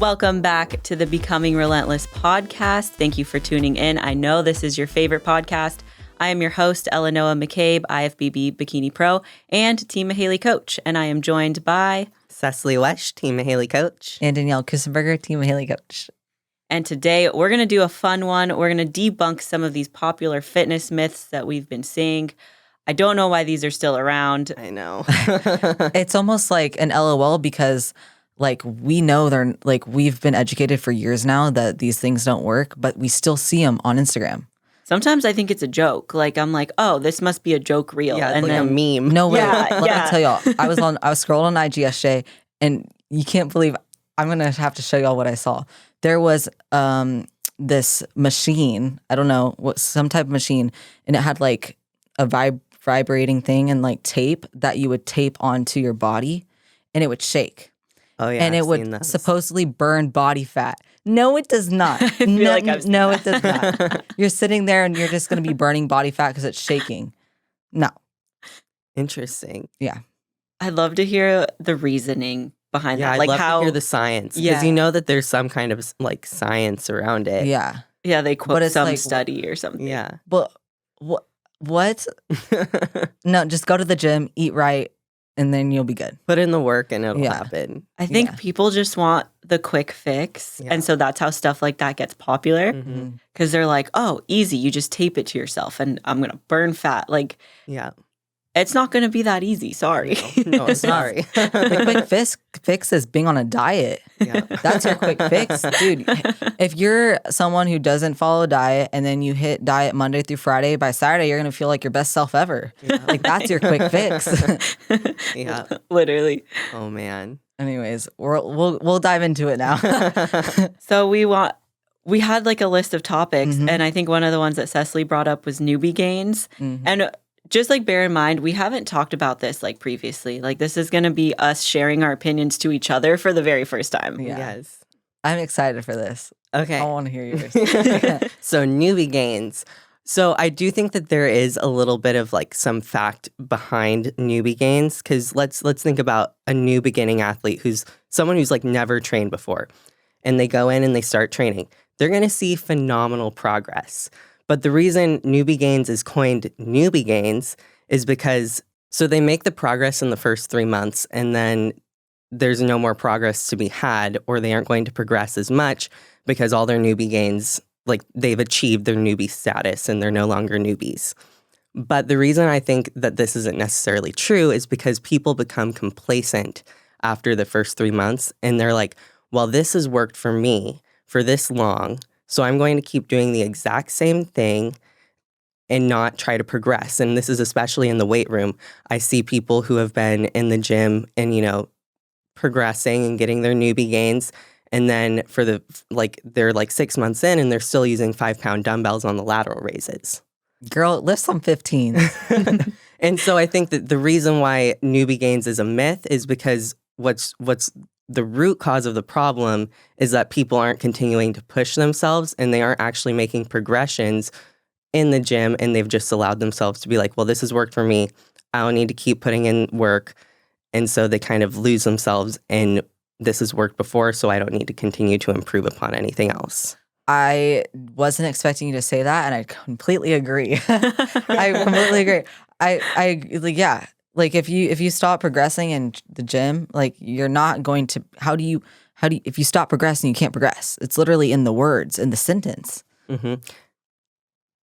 Welcome back to the Becoming Relentless podcast. Thank you for tuning in. I know this is your favorite podcast. I am your host, Eleanor McCabe, IFBB Bikini Pro, and Team Mahaley Coach. And I am joined by Cecily Wesh, Team Mahaley Coach. And Danielle Kussenberger, Team Mahaley Coach. And today we're going to do a fun one. We're going to debunk some of these popular fitness myths that we've been seeing. I don't know why these are still around. I know. It's almost like an LOL because we know they're we've been educated for years now that these things don't work, but we still see them on Instagram. Sometimes I think it's a joke. I'm like, oh, this must be a joke reel. Yeah, and like then a meme. No way. Yeah, Let me tell y'all. I was scrolling on IG yesterday, and you can't believe I'm gonna have to show y'all what I saw. There was this machine. I don't know some type of machine, and it had a vibrating thing and tape that you would tape onto your body, and it would shake. Oh yeah, and it would supposedly burn body fat. No, it does not. No, it does not. You're sitting there and you're just going to be burning body fat because it's shaking. No. Interesting. Yeah. I'd love to hear the reasoning behind that. I'd love to hear the science. Because you know that there's some kind of science around it. Yeah. Yeah, they quote some study or something. Yeah. But what? No, just go to the gym, eat right, and then you'll be good. Put in the work and it'll happen. I think people just want the quick fix. Yeah. And so that's how stuff like that gets popular. Because they're like, oh, easy. You just tape it to yourself and I'm going to burn fat. Yeah. It's not going to be that easy. Sorry. No, sorry. The quick fix is being on a diet. Yeah. That's your quick fix. Dude, if you're someone who doesn't follow a diet and then you hit diet Monday through Friday, by Saturday, you're going to feel like your best self ever. Yeah. That's your quick fix. Yeah. Literally. Oh, man. Anyways, we'll dive into it now. So we had a list of topics, and I think one of the ones that Cecily brought up was newbie gains. And just bear in mind, we haven't talked about this previously. This is going to be us sharing our opinions to each other for the very first time. Yeah. Yes. I'm excited for this. Okay. I want to hear yours. So newbie gains. So I do think that there is a little bit of some fact behind newbie gains, because let's think about a new beginning athlete who's someone who's never trained before, and they go in and they start training. They're going to see phenomenal progress. But the reason newbie gains is coined newbie gains is because they make the progress in the first 3 months, and then there's no more progress to be had, or they aren't going to progress as much because all their newbie gains, they've achieved their newbie status and they're no longer newbies. But the reason I think that this isn't necessarily true is because people become complacent after the first 3 months, and they're like, well, this has worked for me for this long, so I'm going to keep doing the exact same thing and not try to progress. And this is especially in the weight room. I see people who have been in the gym and, progressing and getting their newbie gains. And then for they're 6 months in and they're still using 5-pound dumbbells on the lateral raises. Girl, lift some 15s. And so I think that the reason why newbie gains is a myth is because what's the root cause of the problem is that people aren't continuing to push themselves, and they aren't actually making progressions in the gym, and they've just allowed themselves to be like, well, this has worked for me. I don't need to keep putting in work. And so they kind of lose themselves, and this has worked before, so I don't need to continue to improve upon anything else. I wasn't expecting you to say that, and I completely agree. I completely agree. Yeah. If you stop progressing in the gym, you're not going to, how do you, if you stop progressing, you can't progress. It's literally in the words, in the sentence. Mm-hmm.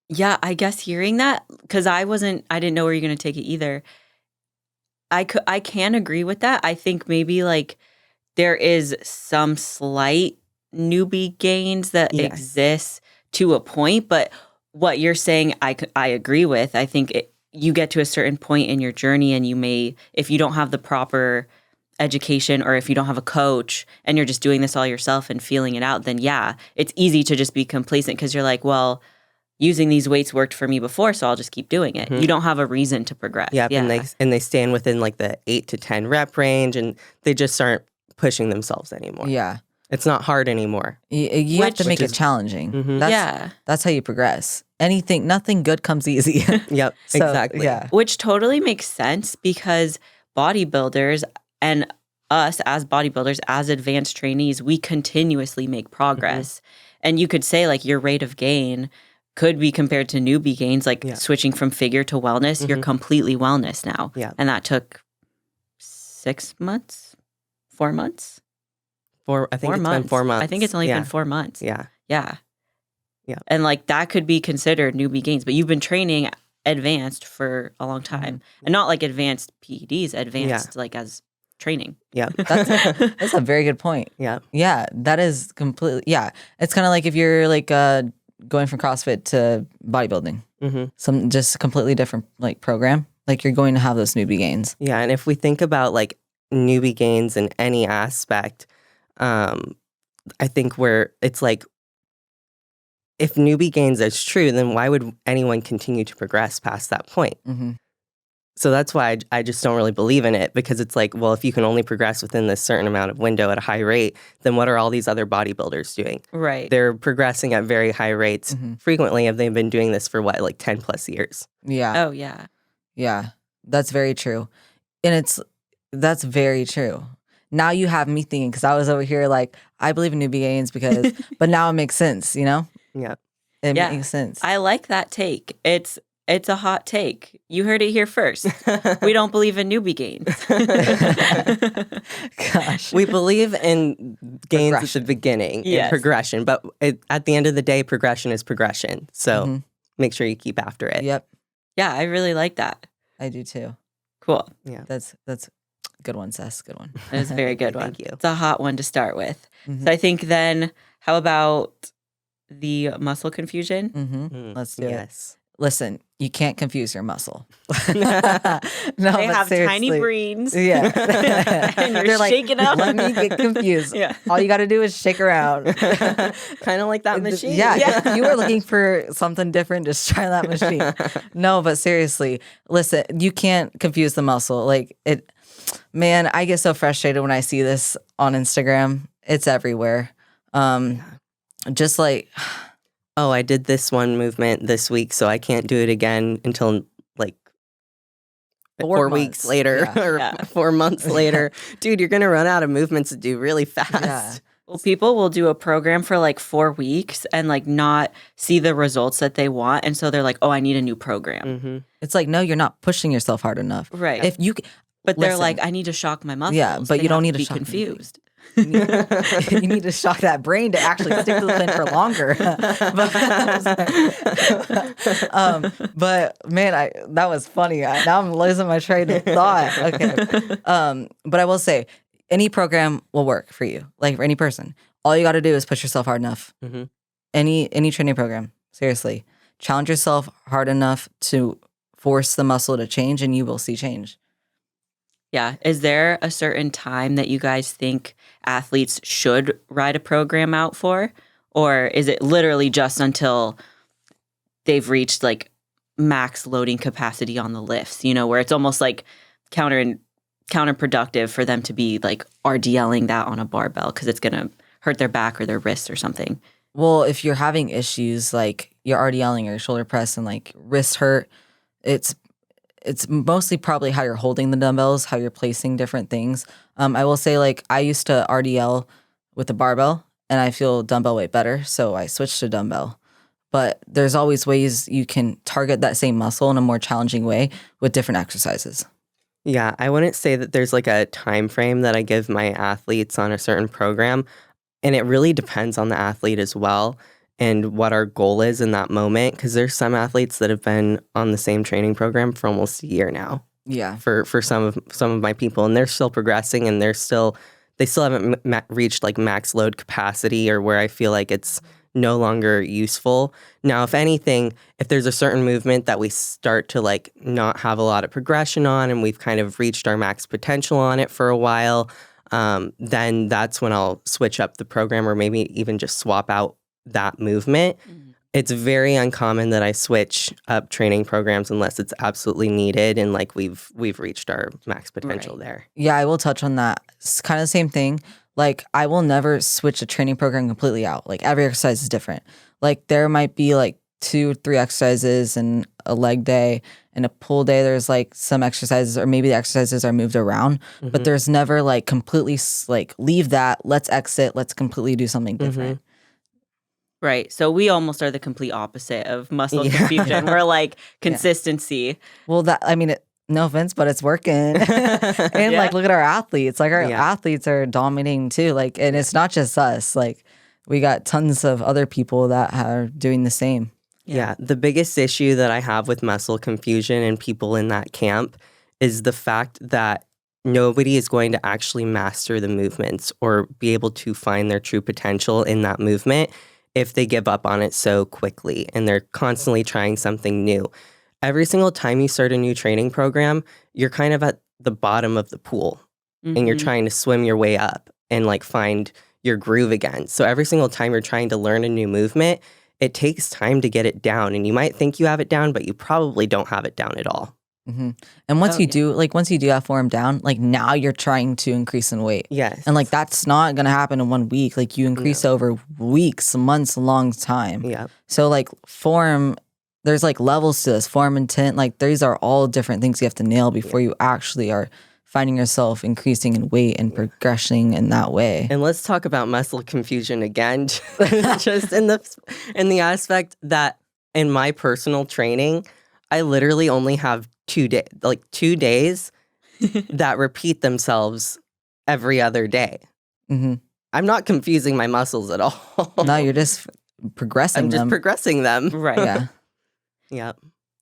Yeah, I guess hearing that, because I didn't know where you're going to take it either. I can agree with that. I think maybe there is some slight newbie gains that exist to a point, but what you're saying, I agree with. I think you get to a certain point in your journey, and you may, if you don't have the proper education, or if you don't have a coach and you're just doing this all yourself and feeling it out, then yeah, it's easy to just be complacent because you're like, well, using these weights worked for me before, so I'll just keep doing it. You don't have a reason to progress. Yep, yeah, and they stand within the 8 to 10 rep range, and they just aren't pushing themselves anymore. Yeah. It's not hard anymore. You have to make it challenging. Mm-hmm. That's how you progress. Nothing good comes easy. Yep, exactly. Yeah. Which totally makes sense, because bodybuilders, and us as bodybuilders, as advanced trainees, we continuously make progress. And you could say like your rate of gain could be compared to newbie gains, like switching from figure to wellness. You're completely wellness now. Yeah. And that took 6 months, 4 months. I think it's been 4 months. I think it's only been 4 months. Yeah. Yeah. Yeah. And like that could be considered newbie gains, but you've been training advanced for a long time. And not like advanced PEDs, advanced like as training. Yeah. That's a very good point. Yeah. Yeah, that is completely. Yeah, it's kind of like if you're like going from CrossFit to bodybuilding, some just completely different like program. Like you're going to have those newbie gains. Yeah, and if we think about like newbie gains in any aspect, I think where it's like, if newbie gains is true, then why would anyone continue to progress past that point? So that's why I just don't really believe in it, because it's like, well, if you can only progress within this certain amount of window at a high rate, then what are all these other bodybuilders doing? Right. They're progressing at very high rates. Frequently, have they been doing this for what, like 10 plus years? Yeah. Oh, yeah. Yeah, that's very true. And that's very true. Now you have me thinking, because I was over here like, I believe in newbie gains because, but now it makes sense, you know? Yeah. It makes sense. I like that take. It's a hot take. You heard it here first. We don't believe in newbie gains. Gosh. We believe in gains at the beginning, in progression, but at the end of the day, progression is progression. So make sure you keep after it. Yep. Yeah, I really like that. I do too. Cool. Yeah. That's a good one, Sess. Good one. That's a very good one. Thank you. It's a hot one to start with. So I think then, how about the muscle confusion? Let's do it. Yes. Listen, you can't confuse your muscle. No, They but have seriously. tiny brains. Yeah. And you're They're like, shaking up. let me get confused. Yeah. All you got to do is shake around. Kind of like that machine. Yeah. If you were looking for something different, just try that machine. No, but seriously, listen, you can't confuse the muscle. Like man, I get so frustrated when I see this on Instagram. It's everywhere. Just like, oh, I did this one movement this week, so I can't do it again until like 4 weeks later or 4 months later. Dude, you're going to run out of movements to do really fast. Yeah. Well, people will do a program for like 4 weeks and like not see the results that they want. And so they're like, oh, I need a new program. It's like, no, you're not pushing yourself hard enough. Right. If you, But they're listen, like, I need to shock my muscles. Yeah, but They you don't have need to be shock them. confused. you need to shock that brain to actually stick to the plan for longer. But man, that was funny. Now I'm losing my train of thought. Okay. But I will say, any program will work for you, like for any person. All you got to do is push yourself hard enough. Any training program, seriously, challenge yourself hard enough to force the muscle to change, and you will see change. Yeah. Is there a certain time that you guys think athletes should ride a program out for? Or is it literally just until they've reached like max loading capacity on the lifts, where it's almost like counterproductive for them to be like RDLing that on a barbell because it's going to hurt their back or their wrists or something? Well, if you're having issues like you're RDLing or your shoulder press and like wrist hurt, it's mostly probably how you're holding the dumbbells, how you're placing different things. I will say, like, I used to RDL with the barbell, and I feel dumbbell weight better, so I switched to dumbbell. But there's always ways you can target that same muscle in a more challenging way with different exercises. Yeah, I wouldn't say that there's like a time frame that I give my athletes on a certain program, and it really depends on the athlete as well and what our goal is in that moment, because there's some athletes that have been on the same training program for almost a year now. Yeah. For some of my people, and they're still progressing, and they still haven't reached like max load capacity or where I feel like it's no longer useful. Now, if anything, if there's a certain movement that we start to like not have a lot of progression on, and we've kind of reached our max potential on it for a while, then that's when I'll switch up the program or maybe even just swap out that movement. It's very uncommon that I switch up training programs unless it's absolutely needed and like we've reached our max potential there. Yeah, I will touch on that. It's kind of the same thing. Like, I will never switch a training program completely out. Like, every exercise is different. Like, there might be like 2-3 exercises and a leg day. And a pull day, there's like some exercises, or maybe the exercises are moved around, but there's never like completely like leave that, let's exit, let's completely do something different. Right. So we almost are the complete opposite of muscle Yeah. confusion. We're like consistency. Well, no offense, but it's working. And like, look at our athletes. Like our athletes are dominating too. Like, and it's not just us. Like, we got tons of other people that are doing the same. Yeah. The biggest issue that I have with muscle confusion and people in that camp is the fact that nobody is going to actually master the movements or be able to find their true potential in that movement if they give up on it so quickly and they're constantly trying something new. Every single time you start a new training program, you're kind of at the bottom of the pool and you're trying to swim your way up and like find your groove again. So every single time you're trying to learn a new movement, it takes time to get it down. And you might think you have it down, but you probably don't have it down at all. And once you do have form down, like now you're trying to increase in weight. Yes. And like that's not gonna happen in 1 week. Like you increase over weeks, months, a long time. Yeah. So like form, there's like levels to this. Form, intent, like these are all different things you have to nail before you actually are finding yourself increasing in weight and progressing in that way. And let's talk about muscle confusion again, just in the aspect that in my personal training, I literally only have 2 days that repeat themselves every other day. I'm not confusing my muscles at all. No, you're just progressing I'm just progressing them. Right. Yeah. Yeah.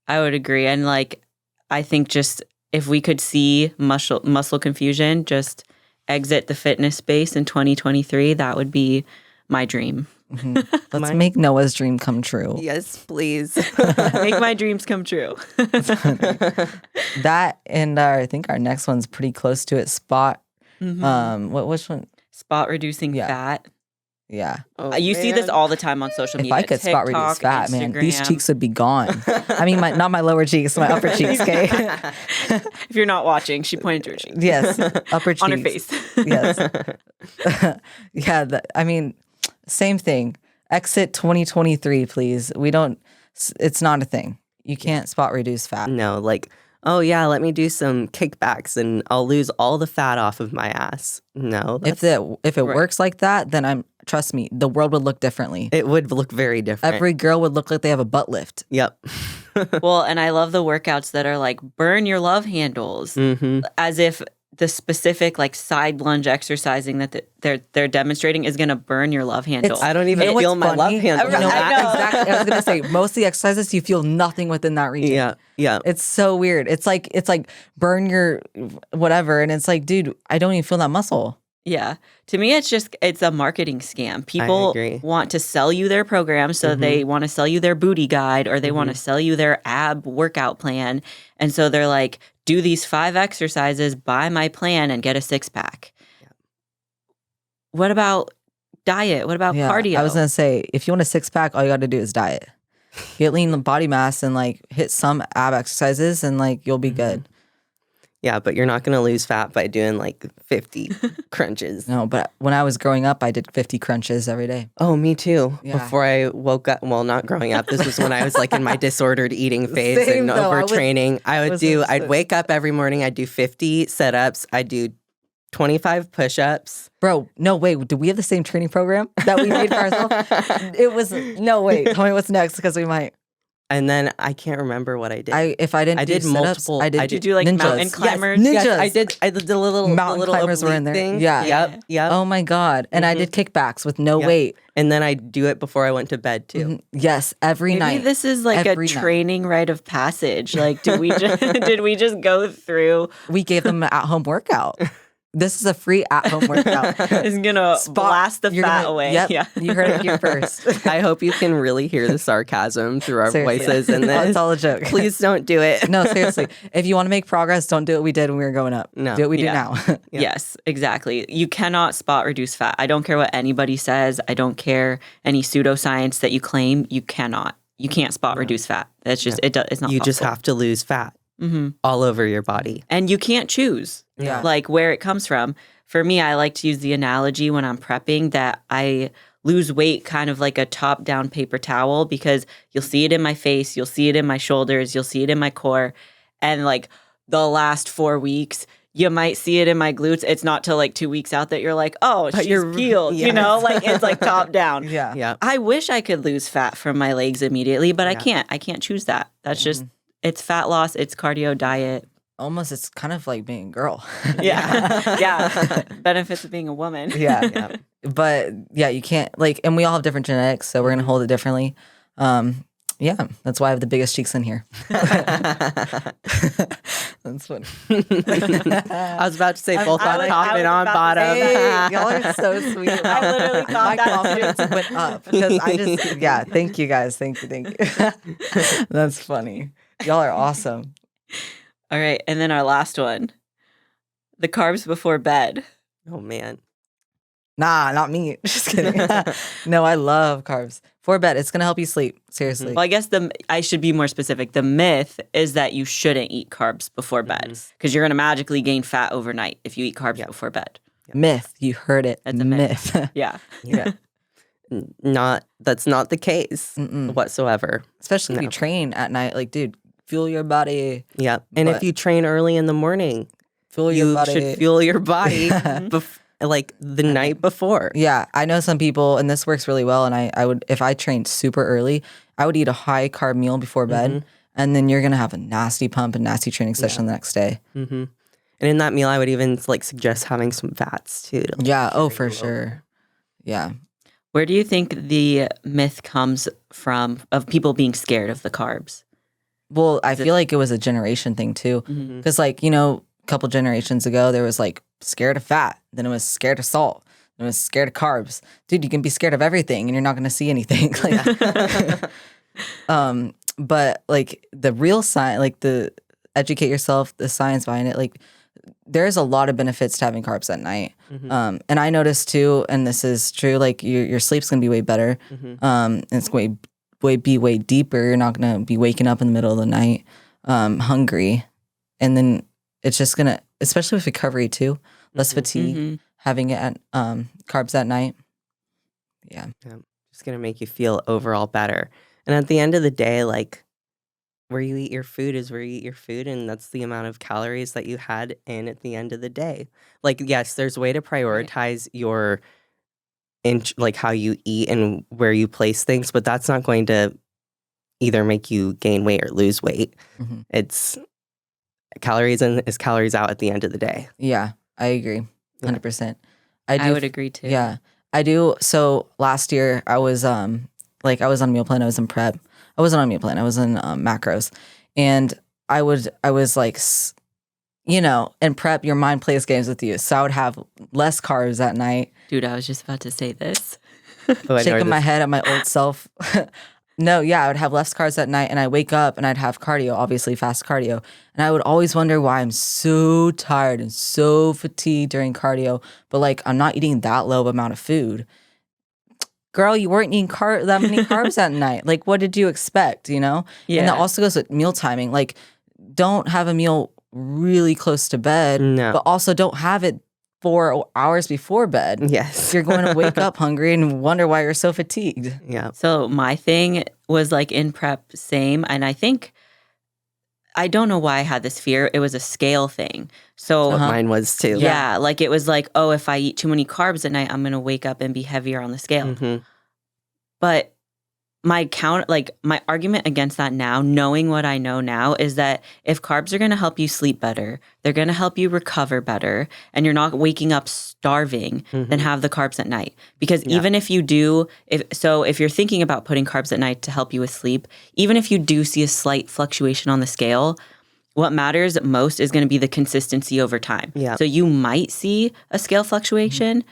I would agree. And like, I think just if we could see muscle confusion, just exit the fitness space in 2023, that would be my dream. Let's make Noah's dream come true. Yes, please. Make my dreams come true. That and I think our next one's pretty close to it. Spot. Which one? Spot reducing fat. Yeah. Oh, You see this man. all the time on social media. If I could spot reduce TikTok, fat, man, these Instagram. cheeks would be gone. I mean, not my lower cheeks, my upper cheeks, okay? If you're not watching, she pointed to her cheeks. Yes, upper cheeks. On her face. Yes. Yeah, I mean, same thing. Exit 2023, please. It's not a thing. You can't spot reduce fat. No, like, oh yeah, let me do some kickbacks and I'll lose all the fat off of my ass. No. If it works like that, then trust me, the world would look differently. It would look very different. Every girl would look like they have a butt lift. Yep. Well, and I love the workouts that are like burn your love handles, as if the specific like side lunge exercising that they're demonstrating is going to burn your love handle. I don't even feel my love handle. No, I know. exactly. I was gonna say most of the exercises you feel nothing within that region. Yeah. Yeah. It's so weird. It's like burn your whatever, and it's like, dude, I don't even feel that muscle. Yeah. To me, it's a marketing scam. People agree. want to sell you their program. So they want to sell you their booty guide or they want to sell you their ab workout plan. And so they're like, do these 5 exercises, buy my plan and get a 6-pack. Yeah. What about diet? What about cardio? I was gonna say, if you want a 6-pack, all you got to do is diet. Get lean body mass and like hit some ab exercises and like you'll be good. Yeah, but you're not going to lose fat by doing like 50 crunches. No, but when I was growing up, I did 50 crunches every day. Oh, me too. Yeah. Before I woke up, well, not growing up. This was when I was like in my disordered eating phase Same, and though. overtraining. I'd wake up every morning. I'd do 50 setups. I'd do 25 push-ups. Bro, no, wait. Do we have the same training program that we made for ourselves? It was, no, wait. Tell me what's next because we might. And then I can't remember what I did. I did multiple. I did. Did you do like ninjas. mountain climbers? Ninjas. Yes, I did. I did the little Mountain little climbers were in there. thing. Yeah. Yep. Oh my God. And I did kickbacks with no weight. And then I do it before I went to bed too. Yes, every Maybe night. this is like Every a night. training rite of passage. Like, did we just go through? We gave them an at-home workout. This is a free at-home workout. It's gonna blast the You're fat gonna- away. Yep, Yeah. you heard it here first. I hope you can really hear the sarcasm through our Seriously. voices in this. It's all a joke. Please don't do it. No, seriously. If you want to make progress, don't do what we did when we were going up. No. Do what we do Yeah. now. Yeah. Yes, exactly. You cannot spot reduce fat. I don't care what anybody says. I don't care any pseudoscience that you claim. You cannot. You can't spot reduce fat. That's just it's not. You just possible. have to lose fat all over your body. And you can't choose Yeah. like where it comes from. For me, I like to use the analogy when I'm prepping that I lose weight kind of like a top-down paper towel because you'll see it in my face, you'll see it in my shoulders, you'll see it in my core. And like the last 4 weeks, you might see it in my glutes. It's not till like 2 weeks out that you're like, oh, But she's you're- peeled. yes. You know, like it's like top down. Yeah. Yeah. I wish I could lose fat from my legs immediately, but I Yeah. can't. I can't choose that. That's just, it's fat loss, it's cardio, diet. Almost, it's kind of like being a girl. Yeah. Yeah. Benefits of being a woman. Yeah. Yeah. But yeah, you can't like, and we all have different genetics, so we're gonna hold it differently. Yeah, that's why I have the biggest cheeks in here. That's funny. I was about to say both I on was- top I was and on about to bottom. say, Hey, y'all are so sweet. I literally thought My that confidence went up because I just, yeah, thank you guys. Thank you. That's funny. Y'all are awesome. All right. And then our last one, the carbs before bed. Oh man. Nah, not me. Just kidding. No, I love carbs. For bed, it's going to help you sleep. Seriously. Well, I guess I should be more specific. The myth is that you shouldn't eat carbs before bed because you're going to magically gain fat overnight if you eat carbs before bed. Myth. You heard it. That's a myth. Yeah. Yeah. That's not the case Mm-mm. whatsoever. Especially if No. you train at night. Like, dude, fuel your body. Yeah. And if But- you train early in the morning, Fuel your you body. should fuel your body like the night before. Yeah, I know some people, and this works really well. And I would, if I trained super early, I would eat a high carb meal before bed, and then you're gonna have a nasty pump and nasty training session the next day. Mm-hmm. And in that meal, I would even like suggest having some fats too. To, like, Yeah. Oh, carry for you sure. over. Yeah. Where do you think the myth comes from of people being scared of the carbs? Well, I feel like it was a generation thing too, because like a couple generations ago, there was like scared of fat, then it was scared of salt, then it was scared of carbs. Dude, you can be scared of everything, and you're not gonna see anything. Like, but like the real science, like the educate yourself, the science behind it, like there's a lot of benefits to having carbs at night. And I noticed too, and this is true, like your sleep's gonna be way better. And it's going to be way deeper. You're not gonna be waking up in the middle of the night hungry. And then it's just gonna, especially with recovery too, less fatigue, having it at carbs at night. Yeah. Just gonna make you feel overall better. And at the end of the day, like where you eat your food is where you eat your food, and that's the amount of calories that you had in at the end of the day. Like, yes, there's a way to prioritize your like how you eat and where you place things, but that's not going to either make you gain weight or lose weight. It's calories in is calories out at the end of the day. Yeah, I agree. 100%. I would agree too. Yeah, I do. So last year I was I was on meal plan. I was in prep. I wasn't on meal plan. I was in macros, and I was like, in prep, your mind plays games with you. So I would have less carbs at night. Dude, I was just about to say this. Oh, I know Shaking my this- head at my old self. No, yeah, I would have less carbs at night, and I wake up and I'd have cardio, obviously fast cardio, and I would always wonder why I'm so tired and so fatigued during cardio, but like I'm not eating that low amount of food. Girl, you weren't eating that many carbs at night. Like, what did you expect? Yeah. And that also goes with meal timing. Like, don't have a meal really close to bed, No. but also don't have it 4 hours before bed. Yes. You're going to wake up hungry and wonder why you're so fatigued. Yeah. So my thing was like in prep, same. And I think, I don't know why I had this fear. It was a scale thing. So Mine was too. yeah, like it was like, oh, if I eat too many carbs at night, I'm going to wake up and be heavier on the scale. But my argument against that now, knowing what I know now, is that if carbs are going to help you sleep better, they're going to help you recover better, and you're not waking up starving, then have the carbs at night. Because even if you do, if you're thinking about putting carbs at night to help you with sleep, even if you do see a slight fluctuation on the scale, what matters most is going to be the consistency over time. Yeah. So you might see a scale fluctuation.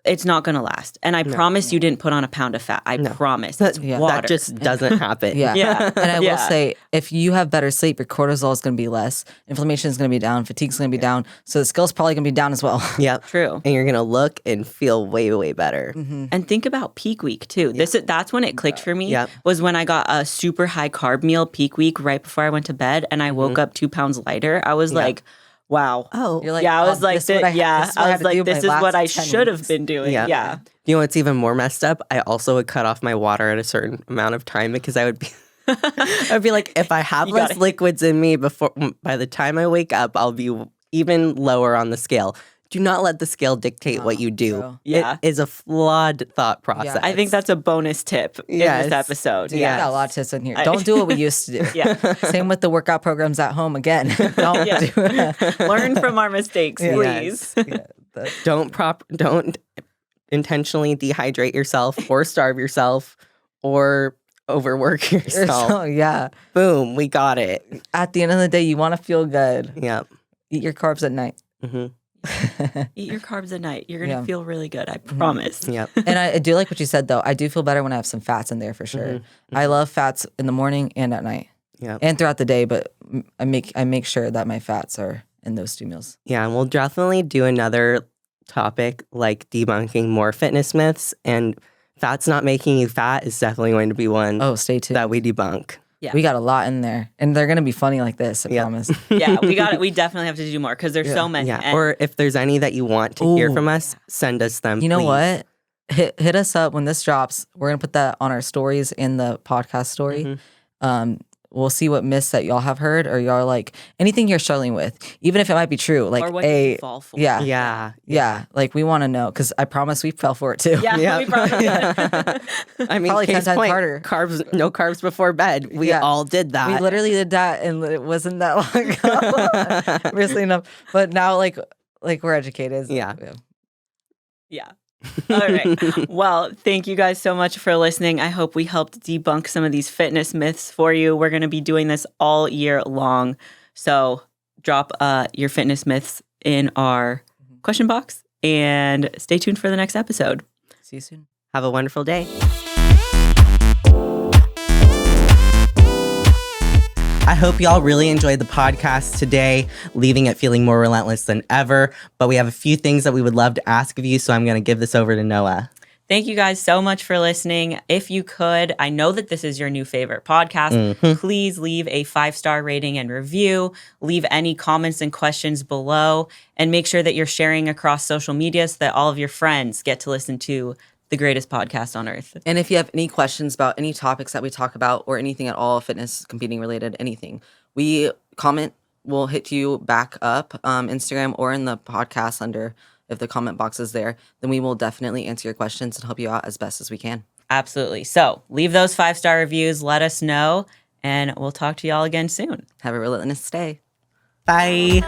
It's not going to last. And I promise you didn't put on a pound of fat. I promise. It's water. That just doesn't happen. Yeah. Yeah. And I will Yeah. say, if you have better sleep, your cortisol is going to be less, inflammation is going to be down, fatigue is going to be down. So the scale's probably going to be down as well. Yep. True. And you're going to look and feel way, way better. And think about peak week too. That's when it clicked for me. Yeah. Was when I got a super high carb meal peak week right before I went to bed, and I woke up 2 pounds lighter. I was like, Wow. Oh, You're like, yeah, I was like, this is what I this is what I should have been doing. Yeah. Yeah. you know what's even more messed up? I also would cut off my water at a certain amount of time because I would be, I'd be like, if I have You got less it. liquids in me by the time I wake up, I'll be even lower on the scale. Do not let the scale dictate what you do. bro. Yeah. It is a flawed thought process. I think that's a bonus tip in Yes. this episode. Dude, Yeah. I got a lot of tips in here. Don't do what we used to do. Yeah. Same with the workout programs at home. Again, don't Yeah. do it. Learn from our mistakes, Yeah. please. Don't intentionally dehydrate yourself or starve yourself or overwork yourself. So, yeah. Boom, we got it. At the end of the day, you want to feel good. Yep. Eat your carbs at night. hmm Eat your carbs at night. You're going to Yeah. feel really good. I promise. Yep. And I do like what you said, though. I do feel better when I have some fats in there for sure. I love fats in the morning and at night Yep. and throughout the day, but I make sure that my fats are in those 2 meals. Yeah, and we'll definitely do another topic like debunking more fitness myths, and fat's not making you fat is definitely going to be one Oh, stay tuned. that we debunk. Yeah. We got a lot in there, and they're gonna be funny like this. I Yep. promise. Yeah, we got it. We definitely have to do more because there's so many. Yeah, And or if there's any that you want to hear Ooh. from us, send us them. You know please. what? Hit us up when this drops. We're gonna put that on our stories in the podcast story. We'll see what myths that y'all have heard or y'all like anything you're struggling with, even if it might be true. Like or what did you fall for? yeah, Yeah. like we want to know because I promise we fell for it too. Yeah, Yeah. we probably I mean, Probably 10 case times point, harder. carbs, no carbs before bed. We Yeah. all did that. We literally did that, and it wasn't that long ago. Weirdly enough, but now like we're educated. Yeah. Yeah. All right. Well, thank you guys so much for listening. I hope we helped debunk some of these fitness myths for you. We're going to be doing this all year long. So drop your fitness myths in our question box and stay tuned for the next episode. See you soon. Have a wonderful day. I hope y'all really enjoyed the podcast today, leaving it feeling more relentless than ever. But we have a few things that we would love to ask of you, so I'm going to give this over to Noah. Thank you guys so much for listening. If you could, I know that this is your new favorite podcast. Please leave a 5-star rating and review. Leave any comments and questions below. And make sure that you're sharing across social media so that all of your friends get to listen to the greatest podcast on earth. And if you have any questions about any topics that we talk about or anything at all, fitness, competing related, anything, we comment, we'll hit you back up, Instagram or in the podcast under, if the comment box is there, then we will definitely answer your questions and help you out as best as we can. Absolutely. So leave those 5-star reviews. Let us know. And we'll talk to y'all again soon. Have a relentless day. Bye.